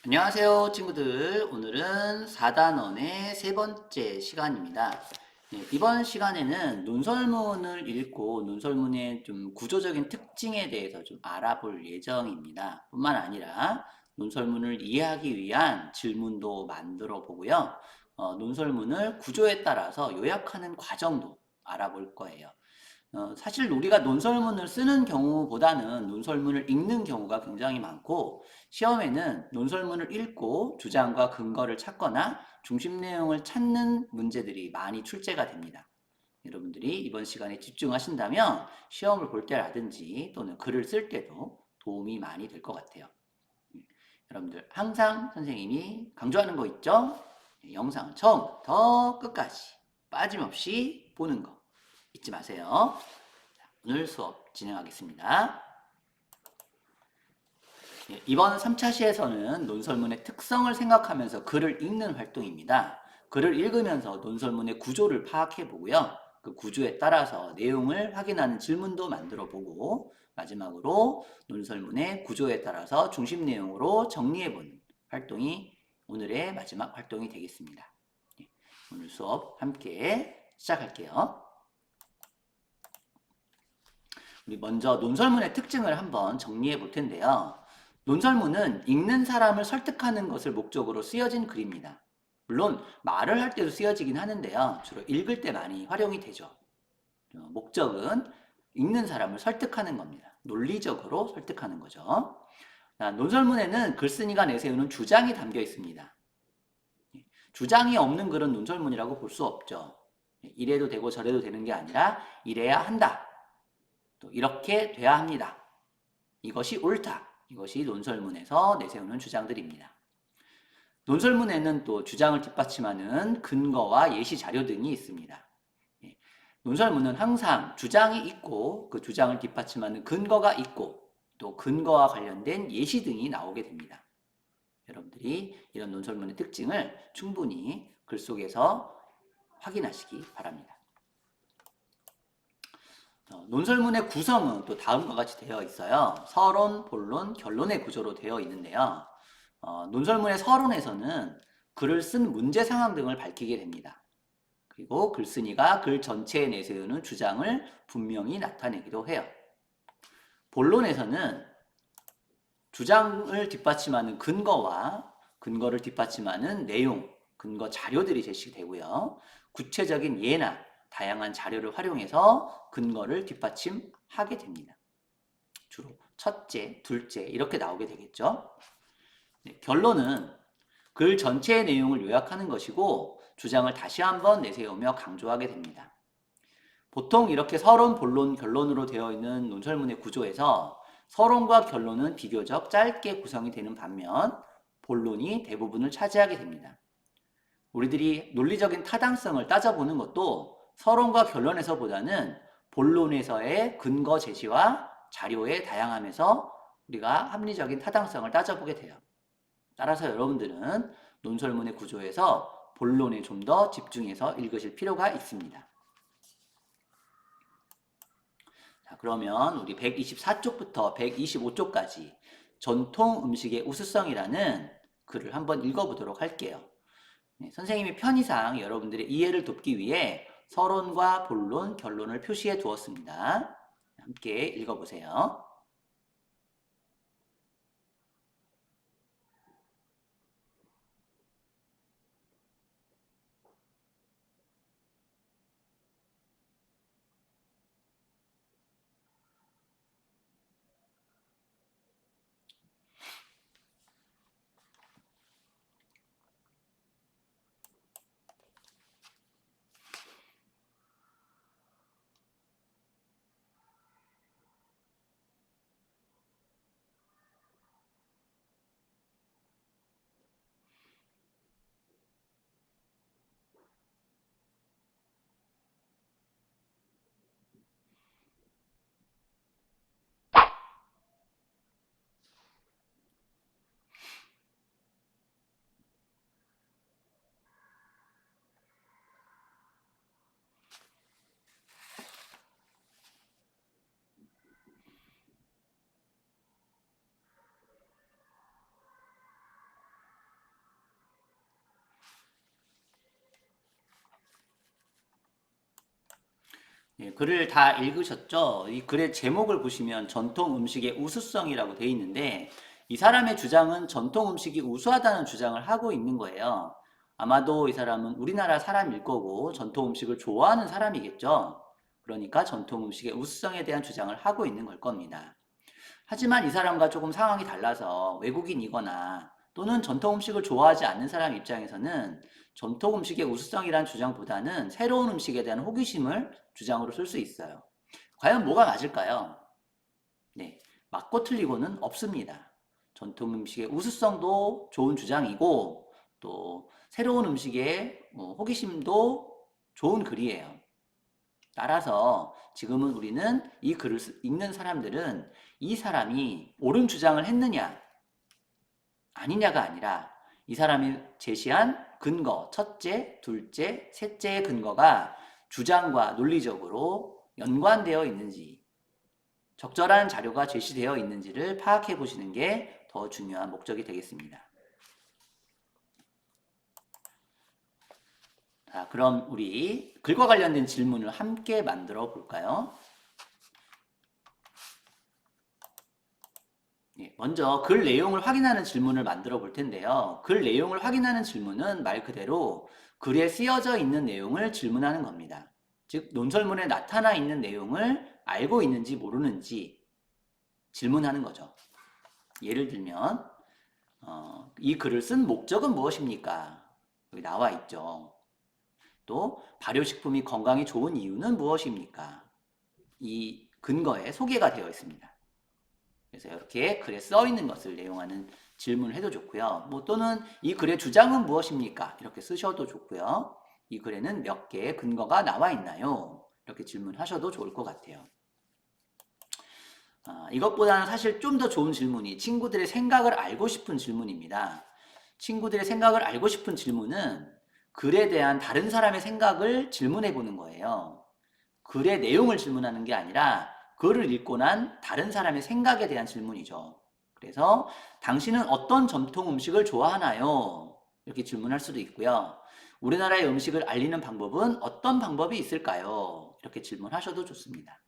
안녕하세요, 친구들. 오늘은 4단원의 세 번째 시간입니다. 네, 이번 시간에는 논설문을 읽고 논설문의 좀 구조적인 특징에 대해서 좀 알아볼 예정입니다. 뿐만 아니라 논설문을 이해하기 위한 질문도 만들어 보고요. 논설문을 구조에 따라서 요약하는 과정도 알아볼 거예요. 사실 우리가 논설문을 쓰는 경우보다는 논설문을 읽는 경우가 굉장히 많고, 시험에는 논설문을 읽고 주장과 근거를 찾거나 중심 내용을 찾는 문제들이 많이 출제가 됩니다. 여러분들이 이번 시간에 집중하신다면 시험을 볼 때라든지 또는 글을 쓸 때도 도움이 많이 될 것 같아요. 여러분들 항상 선생님이 강조하는 거 있죠? 영상을 처음부터 끝까지 빠짐없이 보는 거 잊지 마세요. 오늘 수업 진행하겠습니다. 이번 3차 시에서는 논설문의 특성을 생각하면서 글을 읽는 활동입니다. 글을 읽으면서 논설문의 구조를 파악해 보고요. 그 구조에 따라서 내용을 확인하는 질문도 만들어 보고, 마지막으로 논설문의 구조에 따라서 중심 내용으로 정리해 보는 활동이 오늘의 마지막 활동이 되겠습니다. 오늘 수업 함께 시작할게요. 우리 먼저 논설문의 특징을 한번 정리해 볼 텐데요. 논설문은 읽는 사람을 설득하는 것을 목적으로 쓰여진 글입니다. 물론 말을 할 때도 쓰여지긴 하는데요. 주로 읽을 때 많이 활용이 되죠. 목적은 읽는 사람을 설득하는 겁니다. 논리적으로 설득하는 거죠. 논설문에는 글쓴이가 내세우는 주장이 담겨 있습니다. 주장이 없는 글은 논설문이라고 볼 수 없죠. 이래도 되고 저래도 되는 게 아니라 이래야 한다. 또 이렇게 돼야 합니다. 이것이 옳다. 이것이 논설문에서 내세우는 주장들입니다. 논설문에는 또 주장을 뒷받침하는 근거와 예시 자료 등이 있습니다. 논설문은 항상 주장이 있고 그 주장을 뒷받침하는 근거가 있고 또 근거와 관련된 예시 등이 나오게 됩니다. 여러분들이 이런 논설문의 특징을 충분히 글 속에서 확인하시기 바랍니다. 논설문의 구성은 또 다음과 같이 되어 있어요. 서론, 본론, 결론의 구조로 되어 있는데요. 논설문의 서론에서는 글을 쓴 문제 상황 등을 밝히게 됩니다. 그리고 글쓴이가 글 전체에 내세우는 주장을 분명히 나타내기도 해요. 본론에서는 주장을 뒷받침하는 근거와 근거를 뒷받침하는 내용, 근거 자료들이 제시되고요. 구체적인 예나 다양한 자료를 활용해서 근거를 뒷받침하게 됩니다. 주로 첫째, 둘째 이렇게 나오게 되겠죠. 결론은 글 전체의 내용을 요약하는 것이고 주장을 다시 한번 내세우며 강조하게 됩니다. 보통 이렇게 서론, 본론, 결론으로 되어 있는 논설문의 구조에서 서론과 결론은 비교적 짧게 구성이 되는 반면 본론이 대부분을 차지하게 됩니다. 우리들이 논리적인 타당성을 따져보는 것도 서론과 결론에서보다는 본론에서의 근거 제시와 자료의 다양함에서 우리가 합리적인 타당성을 따져보게 돼요. 따라서 여러분들은 논설문의 구조에서 본론에 좀 더 집중해서 읽으실 필요가 있습니다. 자, 그러면 우리 124쪽부터 125쪽까지 전통 음식의 우수성이라는 글을 한번 읽어보도록 할게요. 네, 선생님이 편의상 여러분들의 이해를 돕기 위해 서론과 본론, 결론을 표시해 두었습니다. 함께 읽어보세요. 예, 글을 다 읽으셨죠? 이 글의 제목을 보시면 전통 음식의 우수성이라고 돼 있는데 이 사람의 주장은 전통 음식이 우수하다는 주장을 하고 있는 거예요. 아마도 이 사람은 우리나라 사람일 거고 전통 음식을 좋아하는 사람이겠죠. 그러니까 전통 음식의 우수성에 대한 주장을 하고 있는 걸 겁니다. 하지만 이 사람과 조금 상황이 달라서 외국인이거나 또는 전통 음식을 좋아하지 않는 사람 입장에서는 전통 음식의 우수성이란 주장보다는 새로운 음식에 대한 호기심을 주장으로 쓸 수 있어요. 과연 뭐가 맞을까요? 네, 맞고 틀리고는 없습니다. 전통 음식의 우수성도 좋은 주장이고 또 새로운 음식의 호기심도 좋은 글이에요. 따라서 지금은 우리는 이 글을 읽는 사람들은 이 사람이 옳은 주장을 했느냐 아니냐가 아니라 이 사람이 제시한 근거, 첫째, 둘째, 셋째의 근거가 주장과 논리적으로 연관되어 있는지, 적절한 자료가 제시되어 있는지를 파악해 보시는 게 더 중요한 목적이 되겠습니다. 자, 그럼 우리 글과 관련된 질문을 함께 만들어 볼까요? 먼저 글 내용을 확인하는 질문을 만들어 볼 텐데요. 글 내용을 확인하는 질문은 말 그대로 글에 쓰여져 있는 내용을 질문하는 겁니다. 즉, 논설문에 나타나 있는 내용을 알고 있는지 모르는지 질문하는 거죠. 예를 들면 이 글을 쓴 목적은 무엇입니까? 여기 나와 있죠. 또 발효식품이 건강에 좋은 이유는 무엇입니까? 이 근거에 소개가 되어 있습니다. 그래서 이렇게 글에 써 있는 것을 내용하는 질문을 해도 좋고요. 뭐 또는 이 글의 주장은 무엇입니까? 이렇게 쓰셔도 좋고요. 이 글에는 몇 개의 근거가 나와 있나요? 이렇게 질문하셔도 좋을 것 같아요. 이것보다는 사실 좀 더 좋은 질문이 친구들의 생각을 알고 싶은 질문입니다. 친구들의 생각을 알고 싶은 질문은 글에 대한 다른 사람의 생각을 질문해 보는 거예요. 글의 내용을 질문하는 게 아니라 글을 읽고 난 다른 사람의 생각에 대한 질문이죠. 그래서 당신은 어떤 전통 음식을 좋아하나요? 이렇게 질문할 수도 있고요. 우리나라의 음식을 알리는 방법은 어떤 방법이 있을까요? 이렇게 질문하셔도 좋습니다.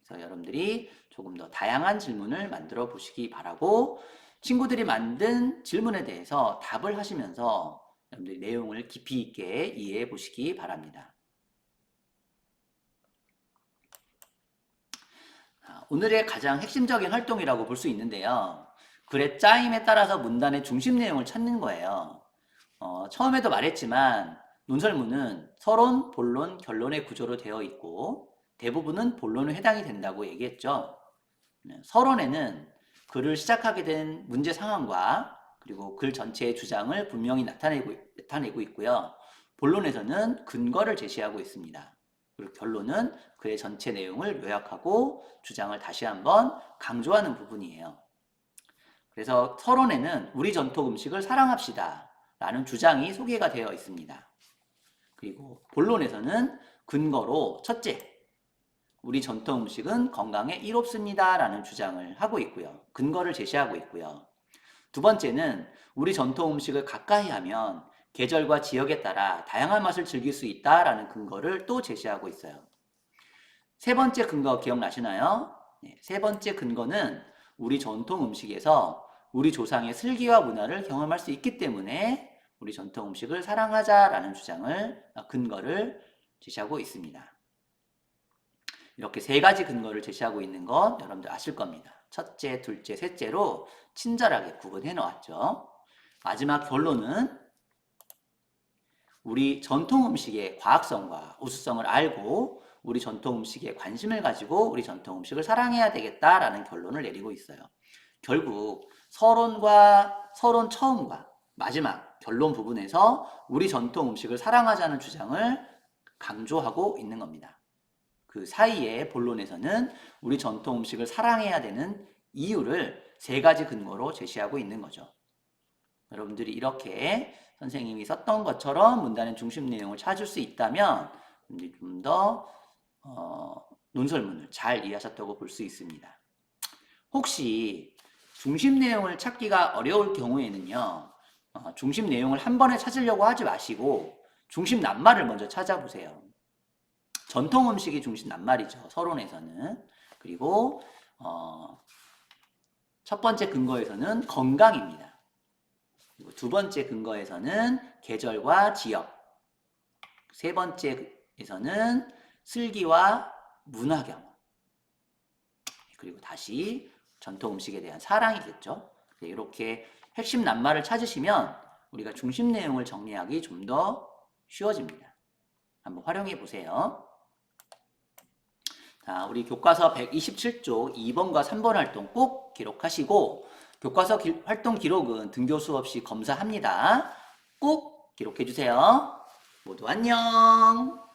그래서 여러분들이 조금 더 다양한 질문을 만들어 보시기 바라고 친구들이 만든 질문에 대해서 답을 하시면서 여러분들이 내용을 깊이 있게 이해해 보시기 바랍니다. 오늘의 가장 핵심적인 활동이라고 볼 수 있는데요. 글의 짜임에 따라서 문단의 중심 내용을 찾는 거예요. 처음에도 말했지만 논설문은 서론, 본론, 결론의 구조로 되어 있고 대부분은 본론에 해당이 된다고 얘기했죠. 서론에는 글을 시작하게 된 문제 상황과 그리고 글 전체의 주장을 분명히 나타내고 있고요. 본론에서는 근거를 제시하고 있습니다. 그리고 결론은 글의 전체 내용을 요약하고 주장을 다시 한번 강조하는 부분이에요. 그래서 서론에는 우리 전통 음식을 사랑합시다 라는 주장이 소개가 되어 있습니다. 그리고 본론에서는 근거로 첫째, 우리 전통 음식은 건강에 이롭습니다 라는 주장을 하고 있고요. 근거를 제시하고 있고요. 두 번째는 우리 전통 음식을 가까이 하면 계절과 지역에 따라 다양한 맛을 즐길 수 있다라는 근거를 또 제시하고 있어요. 세 번째 근거 기억나시나요? 세 번째 근거는 우리 전통 음식에서 우리 조상의 슬기와 문화를 경험할 수 있기 때문에 우리 전통 음식을 사랑하자라는 근거를 제시하고 있습니다. 이렇게 세 가지 근거를 제시하고 있는 건 여러분들 아실 겁니다. 첫째, 둘째, 셋째로 친절하게 구분해 놓았죠. 마지막 결론은 우리 전통 음식의 과학성과 우수성을 알고 우리 전통 음식에 관심을 가지고 우리 전통 음식을 사랑해야 되겠다라는 결론을 내리고 있어요. 결국 서론 처음과 마지막 결론 부분에서 우리 전통 음식을 사랑하자는 주장을 강조하고 있는 겁니다. 그 사이에 본론에서는 우리 전통 음식을 사랑해야 되는 이유를 세 가지 근거로 제시하고 있는 거죠. 여러분들이 이렇게 선생님이 썼던 것처럼 문단의 중심 내용을 찾을 수 있다면 좀 더 논설문을 잘 이해하셨다고 볼 수 있습니다. 혹시 중심 내용을 찾기가 어려울 경우에는요. 중심 내용을 한 번에 찾으려고 하지 마시고 중심 낱말을 먼저 찾아보세요. 전통 음식이 중심 낱말이죠. 서론에서는. 그리고 첫 번째 근거에서는 건강입니다. 그리고 두 번째 근거에서는 계절과 지역. 세 번째에서는 슬기와 문화 경험. 그리고 다시 전통 음식에 대한 사랑이겠죠. 이렇게 핵심 낱말을 찾으시면 우리가 중심 내용을 정리하기 좀 더 쉬워집니다. 한번 활용해 보세요. 자, 우리 교과서 127쪽 2번과 3번 활동 꼭 기록하시고 교과서 활동 기록은 등교 수업 시 검사합니다. 꼭 기록해 주세요. 모두 안녕.